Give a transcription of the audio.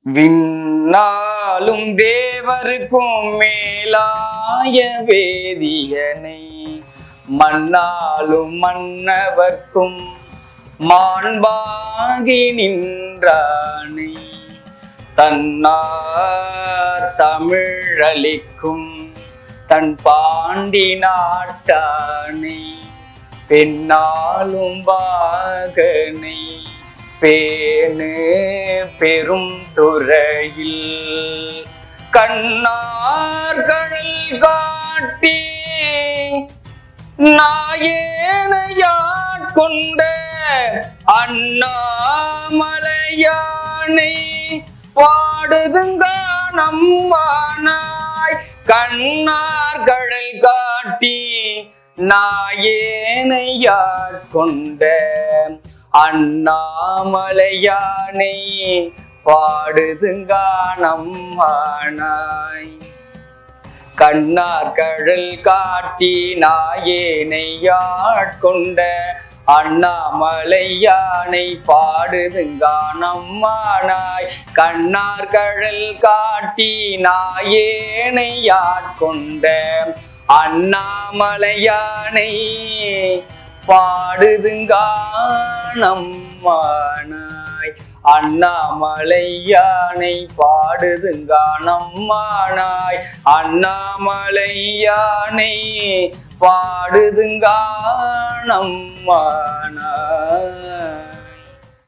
விண்ணாலும் தேவருக்கும் மேலாய வேதியனை, மண்ணாலும் மன்னவர்க்கும் மாண்பாகி நின்றானை, தன்னார் தமிழளிக்கும் தன் பாண்டி நாட்டானை, பெண்ணாலும் பாகனை பேணு பெரும் துறையில், கண்ணார்கழல் காட்டி நாயேனையாட்கொண்ட அண்ணாமலையானை, பாடுதுங்கானம்மானாய் கண்ணார்கழல் காட்டி நாயேனையாட்கொண்ட அண்ணாமலையானை, பாடுதுங்கானம்மானாய். கண்ணார்கழல் காட்டி நாயேனையாட்கொண்ட அண்ணாமலையானை, பாடுதுங்கானம்மானாய். கண்ணார்கழல் காட்டி நாயேனையாட்கொண்ட அண்ணாமலையானை, பாடுதுங்கானம்மானாய். அண்ணாமலையானை, பாடுதுங்கானம்மானாய். அண்ணாமலையானை, பாடுதுங்கானம்மானாய்.